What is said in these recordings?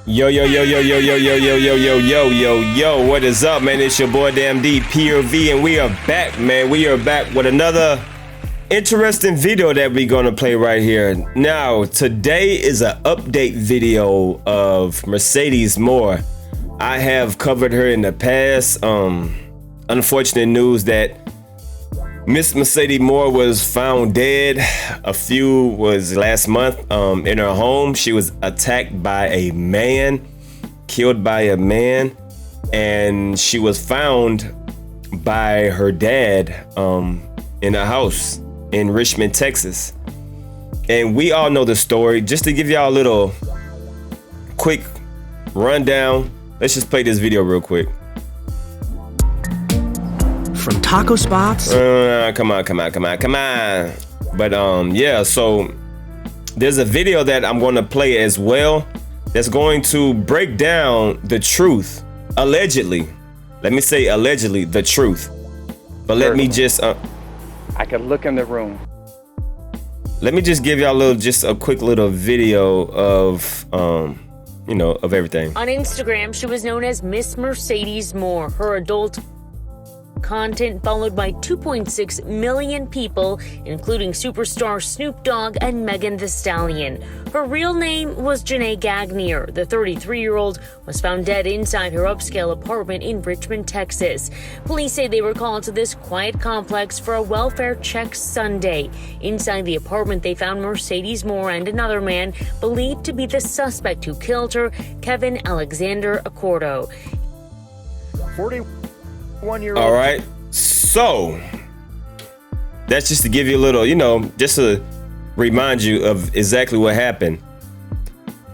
Yo, yo, yo, yo, yo, yo, yo, yo, yo, yo, yo, yo, yo, what is up, man? It's your boy Damn D POV, and we are back, man. We are back with another interesting video that we're gonna play right here. Now, today is an update video of Mercedes Morr. I have covered her in the past. Unfortunate news that Miss Mercedes Morr was found dead. A few was last month in her home. She was attacked by a man, killed by a man, and she was found by her dad in a house in Richmond, Texas. And we all know the story. Just to give y'all a little quick rundown, let's just play this video real quick. From taco spots. Come on. But yeah, so there's a video that I'm going to play as well that's going to break down the truth, allegedly. Let me say allegedly the truth. But let me just I could look in the room. Let me just give y'all a quick little video of of everything. On Instagram, she was known as Miss Mercedes Morr. Her adult content followed by 2.6 million people, including superstar Snoop Dogg and Megan Thee Stallion. Her real name was Janae Gagnier. The 33-year-old was found dead inside her upscale apartment in Richmond, Texas. Police say they were called to this quiet complex for a welfare check Sunday. Inside the apartment, they found Mercedes Morr and another man believed to be the suspect who killed her, Kevin Alexander Accorto. 41-year-old. All right, so that's just to give you a little, just to remind you of exactly what happened.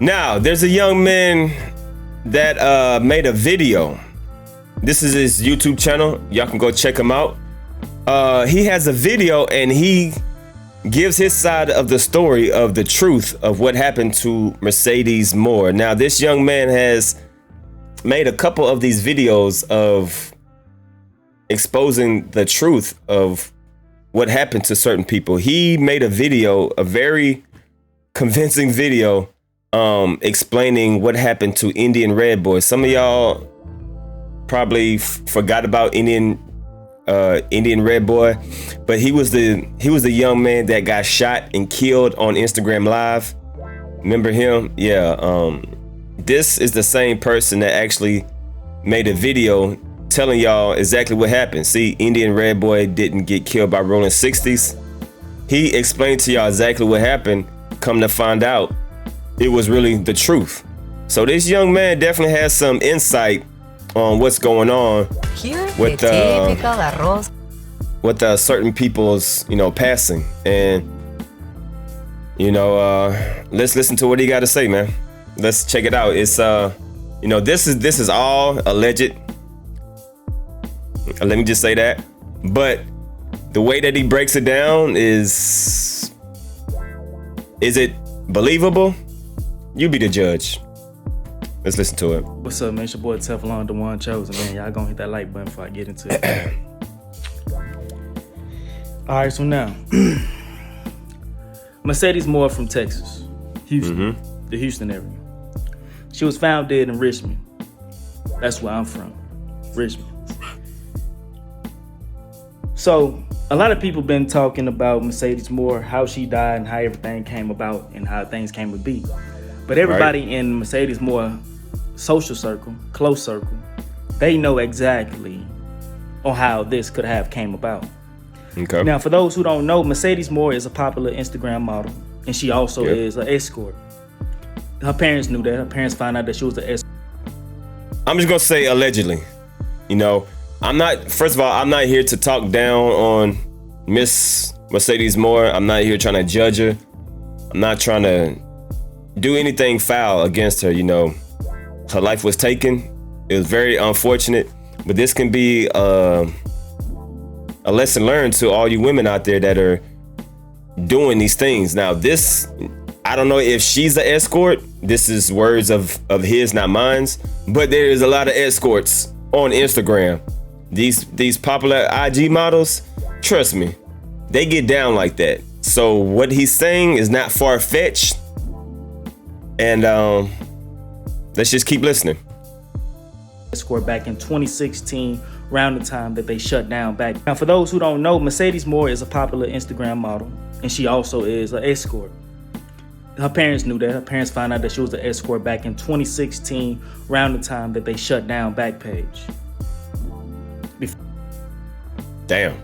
Now, there's a young man that made a video. This is his YouTube channel. Y'all can go check him out. He has a video and he gives his side of the story of the truth of what happened to Mercedes Morr. Now, this young man has made a couple of these videos of exposing the truth of what happened to certain people. He made a video, a very convincing video, explaining what happened to Indian Red Boy. Some of y'all probably forgot about Indian Red Boy, but he was the young man that got shot and killed on Instagram Live. Remember him? Yeah. This is the same person that actually made a video telling y'all exactly what happened. See, Indian Red Boy didn't get killed by rolling 60s. He explained to y'all exactly what happened. Come to find out, it was really the truth. So this young man definitely has some insight on what's going on with certain people's, passing. And let's listen to what he got to say, man. Let's check it out. It's this is all alleged. Let me just say that. But the way that he breaks it down is it believable? You be the judge. Let's listen to it. What's up, man? It's your boy Teflon, the one chosen, man. Y'all gonna hit that like button before I get into it. All right, so now, Mercedes Morr from Texas, Houston, the Houston area. She was found dead in Richmond. That's where I'm from, Richmond. So a lot of people been talking about Mercedes Morr, how she died and how everything came about and how things came to be. But everybody in Mercedes Morr social circle, close circle, they know exactly on how this could have came about. Okay. Now, for those who don't know, Mercedes Morr is a popular Instagram model, and she also is an escort. Her parents knew that. Her parents found out that she was an escort. I'm just gonna say allegedly. I'm not here to talk down on Miss Mercedes Morr. I'm not here trying to judge her. I'm not trying to do anything foul against her. Her life was taken. It was very unfortunate, but this can be a lesson learned to all you women out there that are doing these things. Now, I don't know if she's an escort. This is words of his, not mine's, but there is a lot of escorts on Instagram. These popular IG models, trust me, they get down like that. So what he's saying is not far-fetched. And Let's just keep listening. Escort back in 2016, around the time that they shut down back. Now, for those who don't know, Mercedes Morr is a popular Instagram model, and she also is an escort. Her parents knew that. Her parents found out that she was an escort back in 2016, around the time that they shut down Backpage. Damn.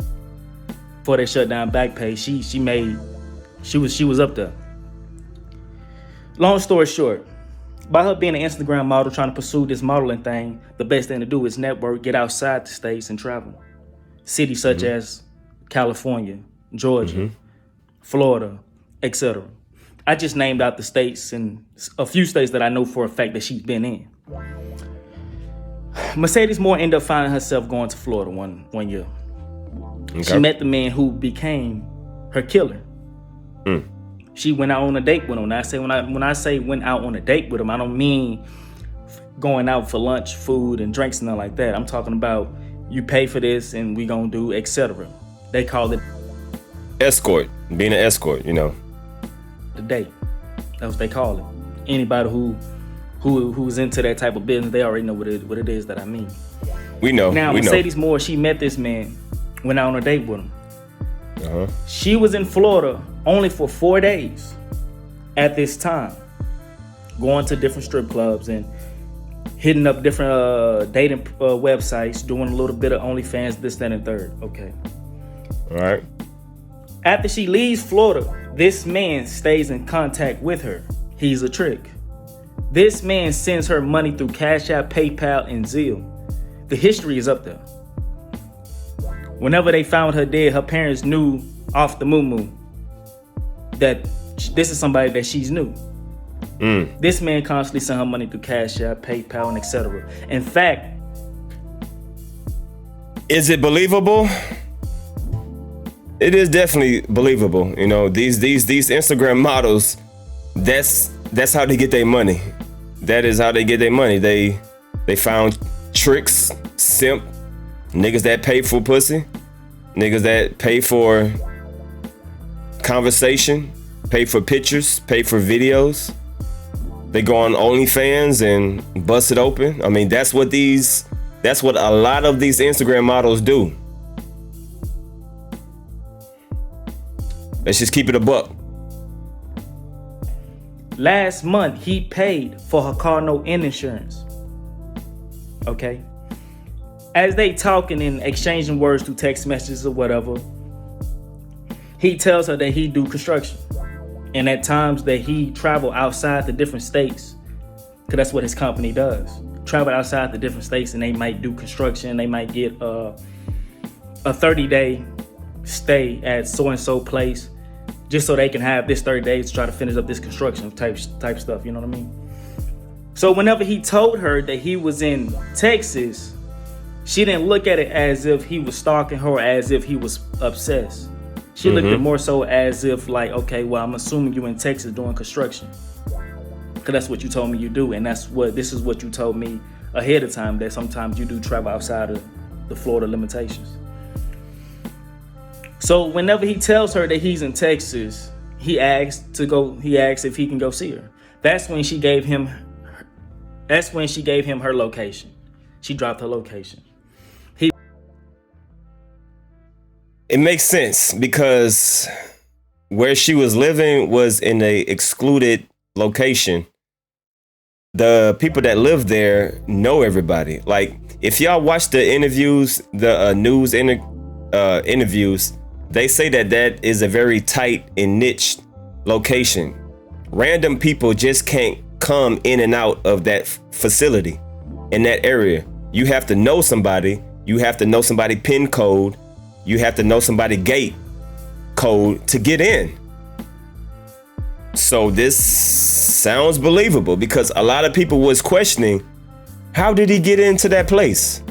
Before they shut down Backpage, she was up there. Long story short, by her being an Instagram model, trying to pursue this modeling thing, the best thing to do is network, get outside the states and travel. Cities such as California, Georgia, Florida, etc. I just named out the states and a few states that I know for a fact that she's been in. Mercedes Morr ended up finding herself going to Florida one year. Okay. She met the man who became her killer. She went out on a date with him. When I say went out on a date with him, I don't mean going out for lunch, food, and drinks and nothing like that. I'm talking about you pay for this and we gonna do etc. They call it escort, being an escort, you know. The date. That's what they call it. Anybody who's into that type of business, they already know what it is that I mean. We know. Now, Mercedes Morr, she met this man, went out on a date with him. She was in Florida only for 4 days at this time, going to different strip clubs and hitting up different dating websites, doing a little bit of OnlyFans, this, that, and third. Okay. All right. After she leaves Florida, this man stays in contact with her. He's a trick. This man sends her money through Cash App, PayPal, and Zelle. The history is up there. Whenever they found her dead, her parents knew off the moo that this is somebody that she's knew. This man constantly sent her money through Cash App, PayPal, and etc. In fact, is it believable? It is definitely believable. You know, these Instagram models, that's how they get their money. That is how they get their money. They found tricks, simp, niggas that pay for pussy, niggas that pay for conversation, pay for pictures, pay for videos. They go on OnlyFans and bust it open. I mean, that's what a lot of these Instagram models do. Let's just keep it a buck. Last month, he paid for her car note and insurance. Okay? As they talking and exchanging words through text messages or whatever, he tells her that he do construction. And at times that he travel outside the different states, because that's what his company does. Travel outside the different states and they might do construction. They might get a 30-day stay at so-and-so place just so they can have this 30 days to try to finish up this construction type stuff, you know what I mean? So whenever he told her that he was in Texas, she didn't look at it as if he was stalking her or as if he was obsessed. She looked at it more so as if like, okay, well, I'm assuming you in Texas doing construction. Cause that's what you told me you do. And this is what you told me ahead of time, that sometimes you do travel outside of the Florida limitations. So whenever he tells her that he's in Texas, he asks if he can go see her. That's when she gave him her location. She dropped her location. It makes sense because where she was living was in a excluded location. The people that live there know everybody. Like if y'all watch the interviews, the news interviews, they say that is a very tight and niche location. Random people just can't come in and out of that facility in that area. You have to know somebody. You have to know somebody PIN code. You have to know somebody gate code to get in. So this sounds believable because a lot of people was questioning, how did he get into that place?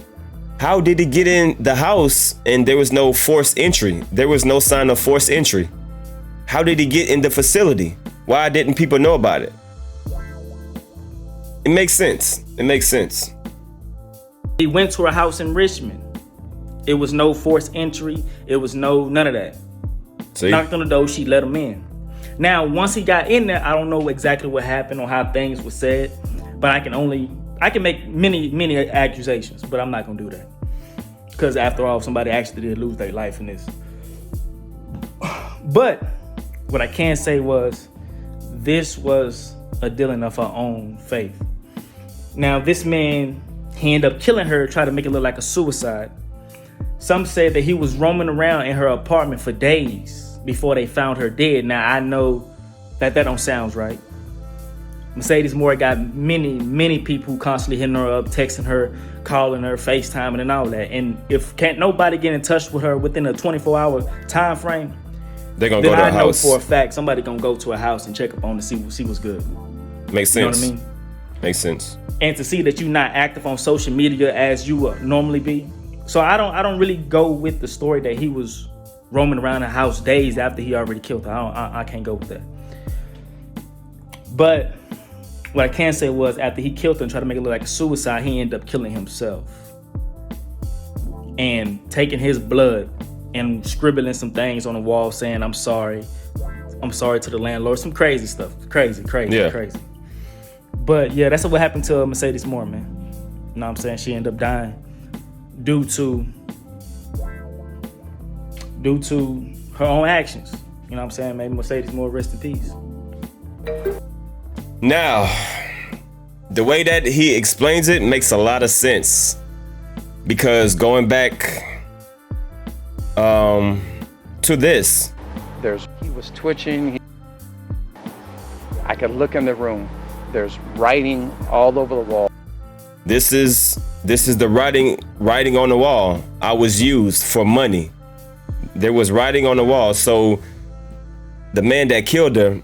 How did he get in the house and there was no forced entry? There was no sign of forced entry. How did he get in the facility? Why didn't people know about it? It makes sense. It makes sense. He went to her house in Richmond. It was no forced entry. It was none of that. See? Knocked on the door, she let him in. Now, once he got in there, I don't know exactly what happened or how things were said, But I can make many accusations, but I'm not gonna do that. Because after all, somebody actually did lose their life in this. But what I can say was, this was a dealing of her own faith. Now, this man, he ended up killing her, tried to make it look like a suicide. Some said that he was roaming around in her apartment for days before they found her dead. Now, I know that don't sound right. Mercedes Morr got many people who constantly hitting her up, texting her, calling her, FaceTiming and all that. And if can't nobody get in touch with her within a 24-hour time frame, they're gonna go to her house. I know for a fact somebody gonna go to a house and check up on to see what's good. Makes sense. You know what I mean? Makes sense. And to see that you're not active on social media as you would normally be. So I don't really go with the story that he was roaming around the house days after he already killed her. I can't go with that. But what I can say was, after he killed her and tried to make it look like a suicide, he ended up killing himself and taking his blood and scribbling some things on the wall saying, I'm sorry to the landlord. Some crazy stuff. Crazy. But yeah, that's what happened to Mercedes Morr, man. You know what I'm saying? She ended up dying due to her own actions. You know what I'm saying? Maybe Mercedes Morr, rest in peace. Now, the way that he explains it makes a lot of sense, because going back to this, He was twitching. I could look in the room. There's writing all over the wall. this is the writing on the wall. I was used for money. There was writing on the wall. So the man that killed her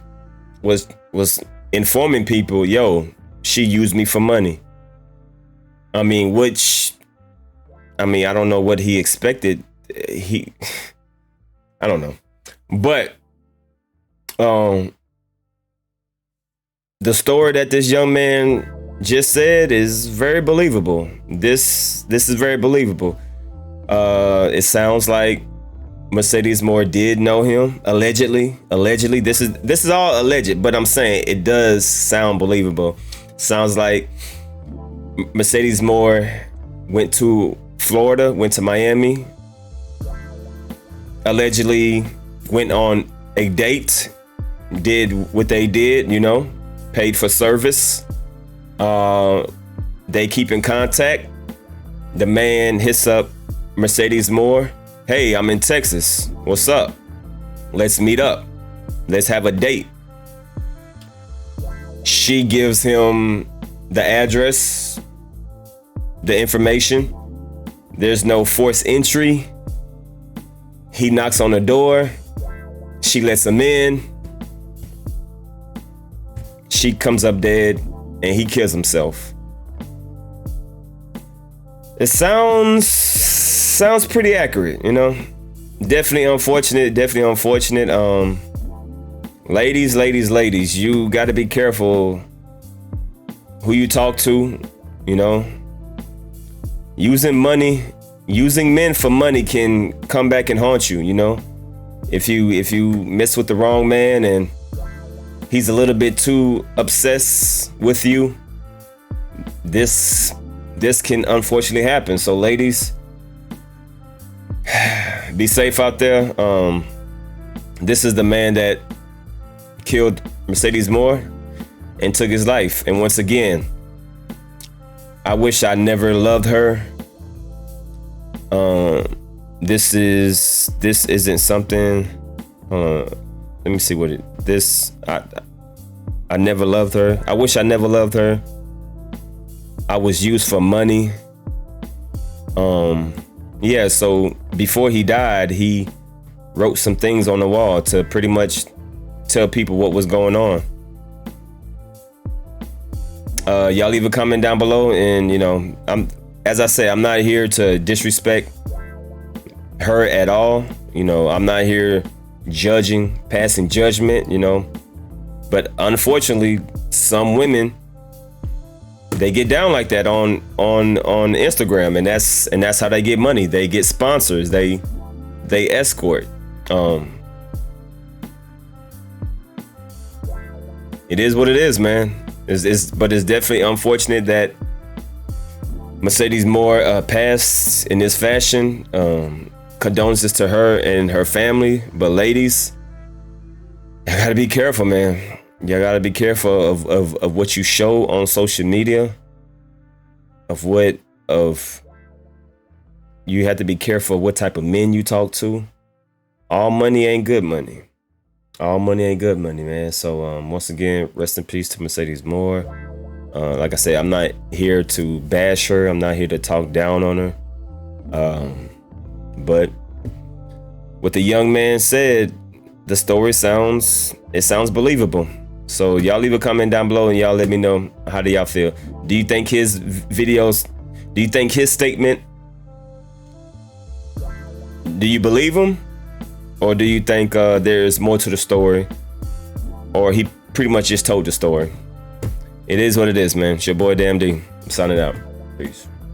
was informing people, yo, she used me for money. I don't know what he expected. I don't know. But the story that this young man just said is very believable. This is very believable. It sounds like Mercedes Morr did know him, allegedly. This is all alleged, but I'm saying it does sound believable. Sounds like Mercedes Morr went to Florida, went to Miami, allegedly went on a date, did what they did, paid for service. They keep in contact. The man hits up Mercedes Morr. Hey, I'm in Texas. What's up? Let's meet up. Let's have a date. She gives him the address, the information. There's no forced entry. He knocks on the door. She lets him in. She comes up dead and he kills himself. It sounds pretty accurate, Definitely unfortunate. Ladies, you got to be careful who you talk to, Using men for money can come back and haunt you, If you mess with the wrong man and he's a little bit too obsessed with you, this can unfortunately happen. So ladies, be safe out there. This is the man that killed Mercedes Morr and took his life. And once again, I wish I never loved her. This isn't something. Let me see what I never loved her. I wish I never loved her. I was used for money. Yeah, so before he died, he wrote some things on the wall to pretty much tell people what was going on. Y'all leave a comment down below, and as I say, I'm not here to disrespect her at all. I'm not here passing judgment, but unfortunately, some women, they get down like that on Instagram, and that's how they get money. They get sponsors. They escort. It is what it is, man. But it's definitely unfortunate that Mercedes Morr passed in this fashion. Condolences to her and her family. But ladies, you gotta be careful, man. You gotta be careful of what you show on social media. You have to be careful of what type of men you talk to. All money ain't good money. All money ain't good money, man. So once again, rest in peace to Mercedes Morr. Like I said, I'm not here to bash her. I'm not here to talk down on her. But what the young man said, the story sounds believable. So y'all leave a comment down below and y'all let me know, how do y'all feel? Do you think his videos, do you think his statement, do you believe him? Or do you think there's more to the story? Or he pretty much just told the story? It is what it is, man. It's your boy, Damn D. I'm signing out. Peace.